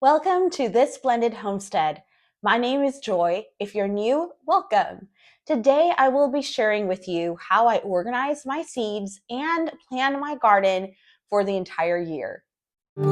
Welcome to This Blended Homestead. My name is Joy. If you're new, welcome. Today I will be sharing with you how I organize my seeds and plan my garden for the entire year. So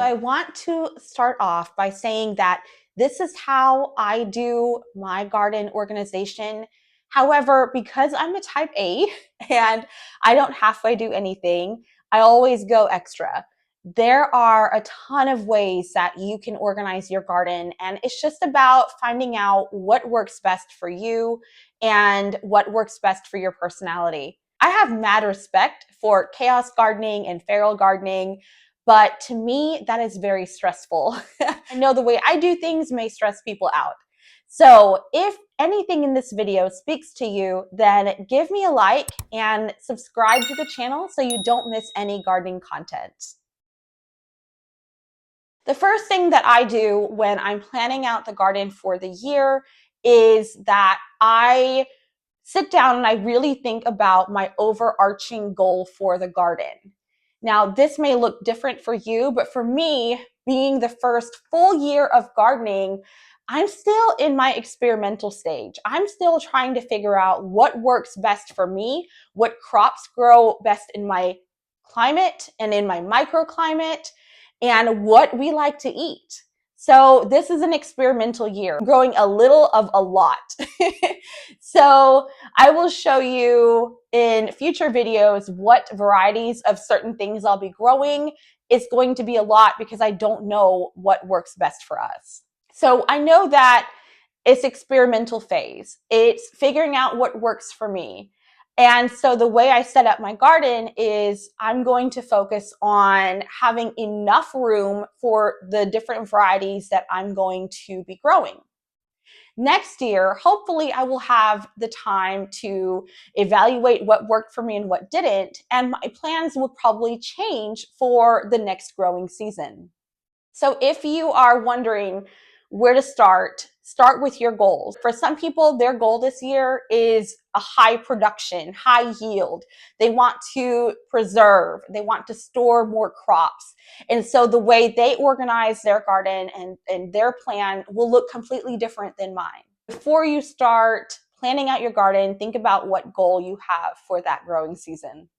I want to start off by saying that this is how I do my garden organization. However, because I'm a type A and I don't halfway do anything, I always go extra. There are a ton of ways that you can organize your garden, and it's just about finding out what works best for you and what works best for your personality. I have mad respect for chaos gardening and feral gardening, but to me, that is very stressful. I know the way I do things may stress people out. So if anything in this video speaks to you, then give me a like and subscribe to the channel so you don't miss any gardening content. The first thing that I do when I'm planning out the garden for the year is that I sit down and I really think about my overarching goal for the garden. Now, this may look different for you, but for me, being the first full year of gardening, I'm still in my experimental stage. I'm still trying to figure out what works best for me, what crops grow best in my climate and in my microclimate, and what we like to eat. So this is an experimental year, growing a little of a lot. So I will show you in future videos what varieties of certain things I'll be growing. It's going to be a lot because I don't know what works best for us. So I know that it's experimental phase. It's figuring out what works for me. And so the way I set up my garden is I'm going to focus on having enough room for the different varieties that I'm going to be growing. Next year, hopefully I will have the time to evaluate what worked for me and what didn't, and my plans will probably change for the next growing season. So if you are wondering where to start with your goals. For some people, their goal this year is a high production, high yield. They want to preserve, they want to store more crops. And so the way they organize their garden and their plan will look completely different than mine. Before you start planning out your garden, think about what goal you have for that growing season.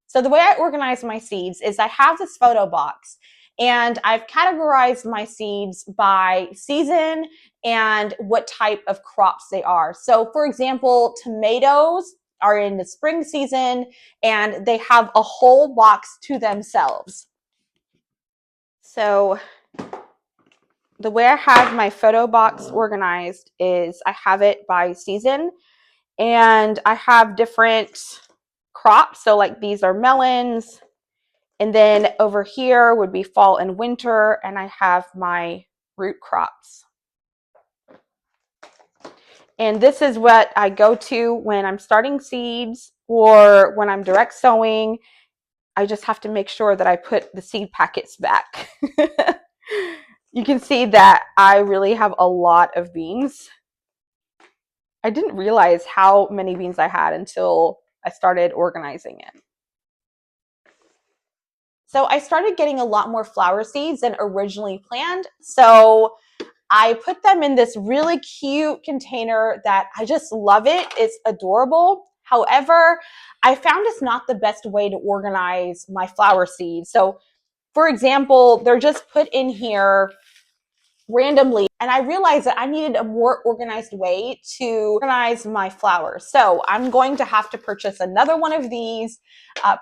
So the way I organize my seeds is I have this photo box and I've categorized my seeds by season and what type of crops they are. So for example, tomatoes are in the spring season and they have a whole box to themselves. So the way I have my photo box organized is I have it by season, and I have different crops. So like these are melons, and then over here would be fall and winter, and I have my root crops. And this is what I go to when I'm starting seeds or when I'm direct sowing. I just have to make sure that I put the seed packets back. You can see that I really have a lot of beans. I didn't realize how many beans I had until I started organizing it. So I started getting a lot more flower seeds than originally planned. So I put them in this really cute container that I just love it. It's adorable. However, I found it's not the best way to organize my flower seeds. So for example, they're just put in here randomly, and I realized that I needed a more organized way to organize my flowers. So I'm going to have to purchase another one of these,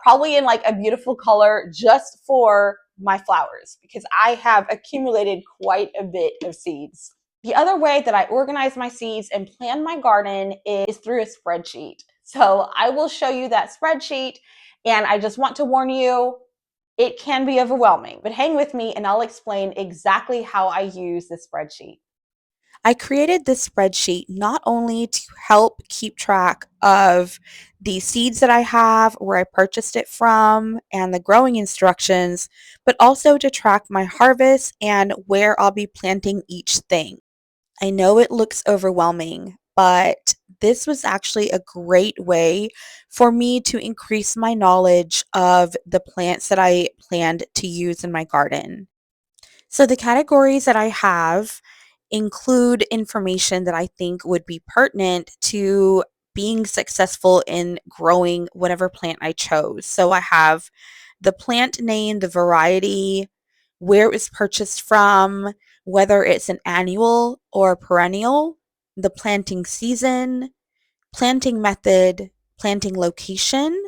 probably in like a beautiful color, just for my flowers, because I have accumulated quite a bit of seeds. The other way that I organize my seeds and plan my garden is through a spreadsheet. So I will show you that spreadsheet, and I just want to warn you, it can be overwhelming, but hang with me and I'll explain exactly how I use this spreadsheet. I created this spreadsheet not only to help keep track of the seeds that I have, where I purchased it from, and the growing instructions, but also to track my harvest and where I'll be planting each thing. I know it looks overwhelming, but this was actually a great way for me to increase my knowledge of the plants that I planned to use in my garden. So the categories that I have include information that I think would be pertinent to being successful in growing whatever plant I chose. So I have the plant name, the variety, where it was purchased from, whether it's an annual or perennial, the planting season, planting method, planting location,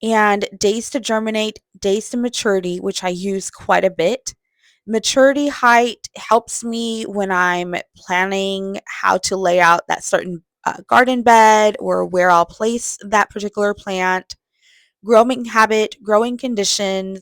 and days to germinate, days to maturity, which I use quite a bit. Maturity height helps me when I'm planning how to lay out that certain garden bed or where I'll place that particular plant. Growing habit, growing condition,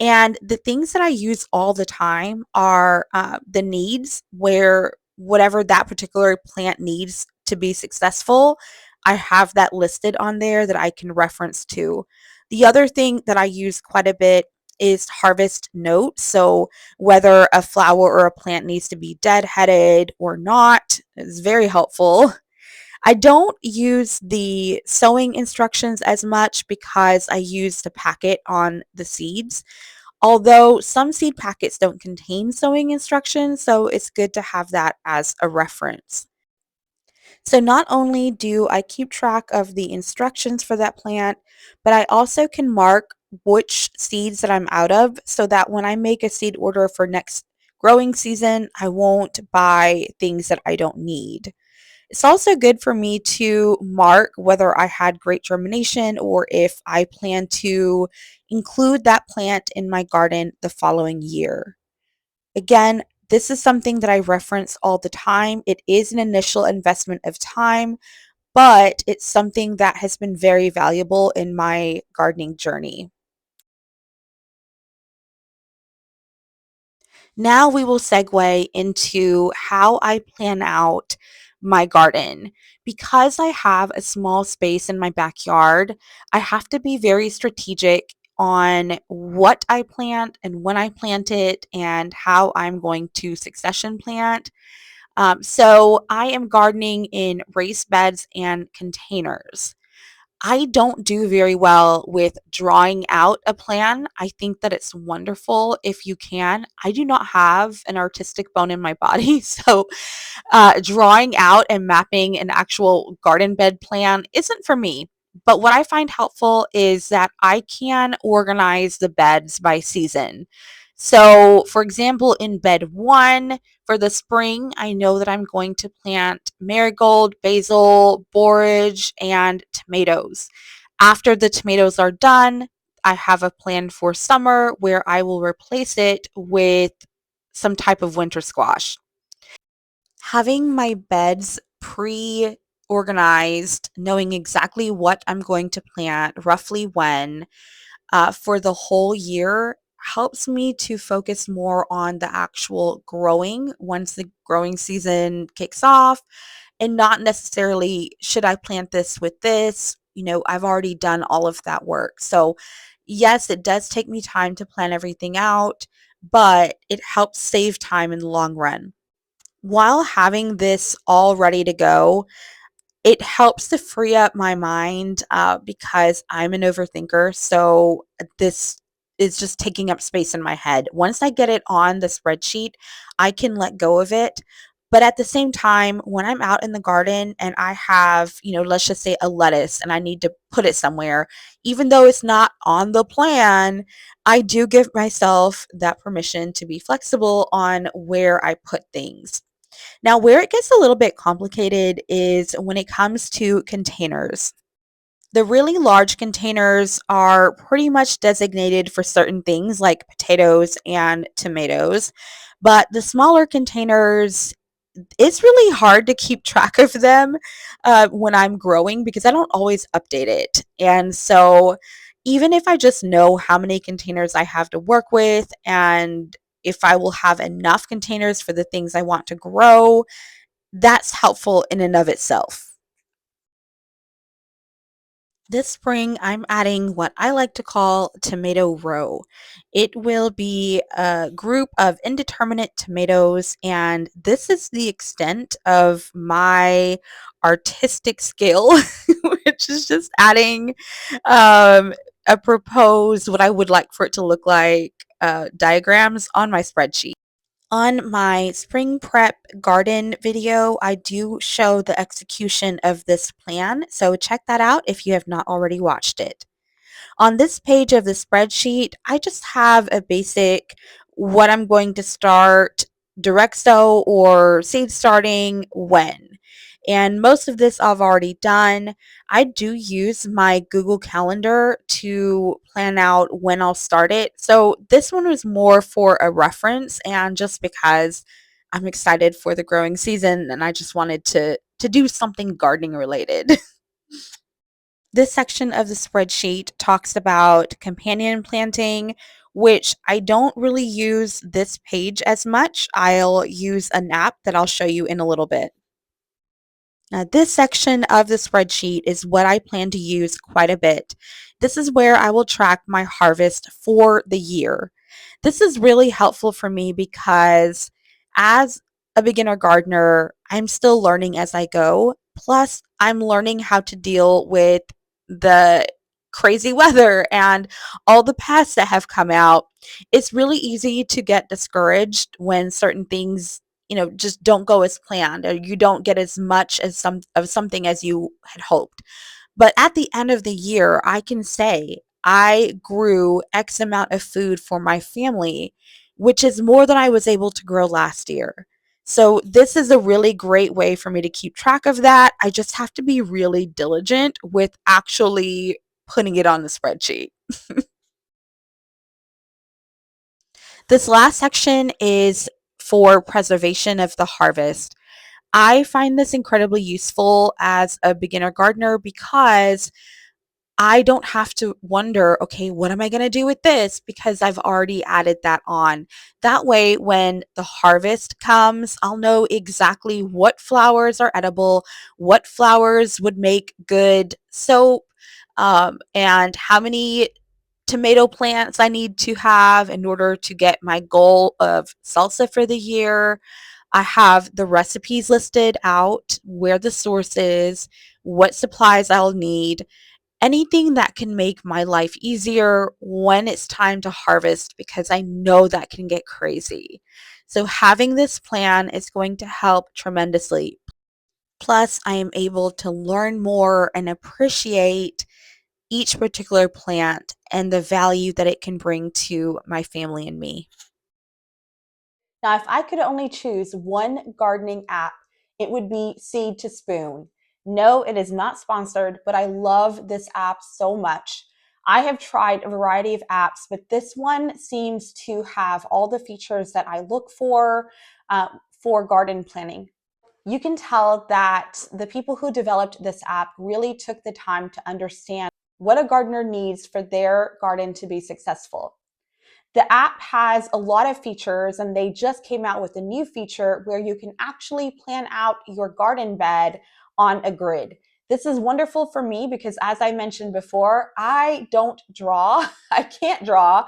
and the things that I use all the time are the needs, where whatever that particular plant needs to be successful, I have that listed on there that I can reference to. The other thing that I use quite a bit is harvest notes. So whether a flower or a plant needs to be deadheaded or not is very helpful. I don't use the sowing instructions as much because I use the packet on the seeds. Although some seed packets don't contain sewing instructions, so it's good to have that as a reference. So not only do I keep track of the instructions for that plant, but I also can mark which seeds that I'm out of so that when I make a seed order for next growing season, I won't buy things that I don't need. It's also good for me to mark whether I had great germination or if I plan to include that plant in my garden the following year. Again, this is something that I reference all the time. It is an initial investment of time, but it's something that has been very valuable in my gardening journey. Now we will segue into how I plan out my garden. Because I have a small space in my backyard, I have to be very strategic on what I plant and when I plant it and how I'm going to succession plant. So I am gardening in raised beds and containers. I don't do very well with drawing out a plan. I think that it's wonderful if you can. I do not have an artistic bone in my body, so drawing out and mapping an actual garden bed plan isn't for me. But what I find helpful is that I can organize the beds by season. So, for example, in bed one for the spring, I know that I'm going to plant marigold, basil, borage, and tomatoes. After the tomatoes are done, I have a plan for summer where I will replace it with some type of winter squash. Having my beds pre-organized, knowing exactly what I'm going to plant, roughly when, for the whole year helps me to focus more on the actual growing once the growing season kicks off and not necessarily should I plant this with this. I've already done all of that work. So, yes, it does take me time to plan everything out, but it helps save time in the long run. While having this all ready to go, it helps to free up my mind because I'm an overthinker. So this is just taking up space in my head. Once I get it on the spreadsheet, I can let go of it. But at the same time, when I'm out in the garden and I have, let's just say a lettuce and I need to put it somewhere, even though it's not on the plan, I do give myself that permission to be flexible on where I put things. Now, where it gets a little bit complicated is when it comes to containers. The really large containers are pretty much designated for certain things like potatoes and tomatoes, but the smaller containers, it's really hard to keep track of them when I'm growing because I don't always update it. And so, even if I just know how many containers I have to work with and if I will have enough containers for the things I want to grow, that's helpful in and of itself. This spring, I'm adding what I like to call tomato row. It will be a group of indeterminate tomatoes, and this is the extent of my artistic skill, which is just adding a proposed what I would like for it to look like diagrams on my spreadsheet. On my spring prep garden video, I do show the execution of this plan, so check that out if you have not already watched it. On this page of the spreadsheet, I just have a basic what I'm going to start, direct sow or seed starting, when. And most of this I've already done. I do use my Google Calendar to plan out when I'll start it. So this one was more for a reference and just because I'm excited for the growing season and I just wanted to do something gardening related. This section of the spreadsheet talks about companion planting, which I don't really use this page as much. I'll use an app that I'll show you in a little bit. Now, this section of the spreadsheet is what I plan to use quite a bit. This is where I will track my harvest for the year. This is really helpful for me because as a beginner gardener, I'm still learning as I go. Plus, I'm learning how to deal with the crazy weather and all the pests that have come out. It's really easy to get discouraged when certain things just don't go as planned or you don't get as much as something as you had hoped. But at the end of the year, I can say I grew X amount of food for my family, which is more than I was able to grow last year. So this is a really great way for me to keep track of that. I just have to be really diligent with actually putting it on the spreadsheet. This last section is for preservation of the harvest. I find this incredibly useful as a beginner gardener because I don't have to wonder, okay, what am I going to do with this? Because I've already added that on. That way, when the harvest comes, I'll know exactly what flowers are edible, what flowers would make good soap, and how many tomato plants I need to have in order to get my goal of salsa for the year. I have the recipes listed out, where the source is, what supplies I'll need, anything that can make my life easier when it's time to harvest because I know that can get crazy. So having this plan is going to help tremendously. Plus, I am able to learn more and appreciate each particular plant and the value that it can bring to my family and me. Now, if I could only choose one gardening app, it would be Seed to Spoon. No, it is not sponsored, but I love this app so much. I have tried a variety of apps, but this one seems to have all the features that I look for garden planning. You can tell that the people who developed this app really took the time to understand what a gardener needs for their garden to be successful. The app has a lot of features, and they just came out with a new feature where you can actually plan out your garden bed on a grid. This is wonderful for me because, as I mentioned before, I don't draw. I can't draw.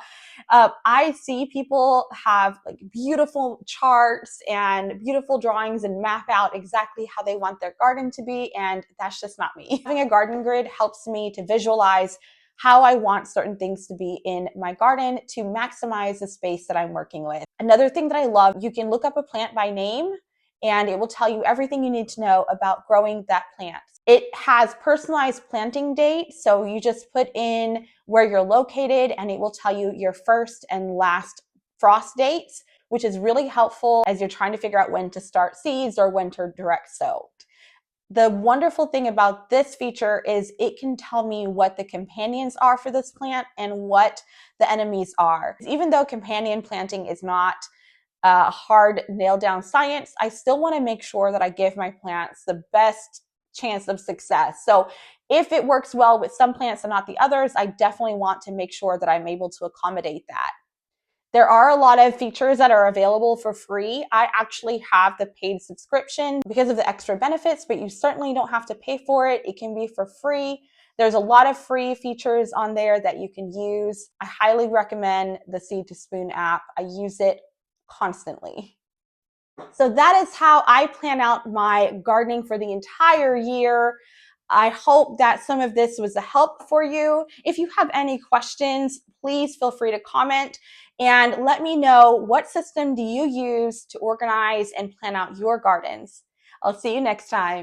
I see people have like beautiful charts and beautiful drawings and map out exactly how they want their garden to be, and that's just not me. Having a garden grid helps me to visualize how I want certain things to be in my garden to maximize the space that I'm working with. Another thing that I love, you can look up a plant by name and it will tell you everything you need to know about growing that plant. It has personalized planting date, so you just put in where you're located and it will tell you your first and last frost dates, which is really helpful as you're trying to figure out when to start seeds or when to direct sow. The wonderful thing about this feature is it can tell me what the companions are for this plant and what the enemies are. Even though companion planting is not a hard nail down science, I still want to make sure that I give my plants the best chance of success. So if it works well with some plants and not the others, I definitely want to make sure that I'm able to accommodate that. There are a lot of features that are available for free. I actually have the paid subscription because of the extra benefits, but you certainly don't have to pay for it. It can be for free. There's a lot of free features on there that you can use. I highly recommend the Seed to Spoon app. I use it constantly. So that is how I plan out my gardening for the entire year. I hope that some of this was a help for you. If you have any questions, please feel free to comment and let me know, what system do you use to organize and plan out your gardens? I'll see you next time.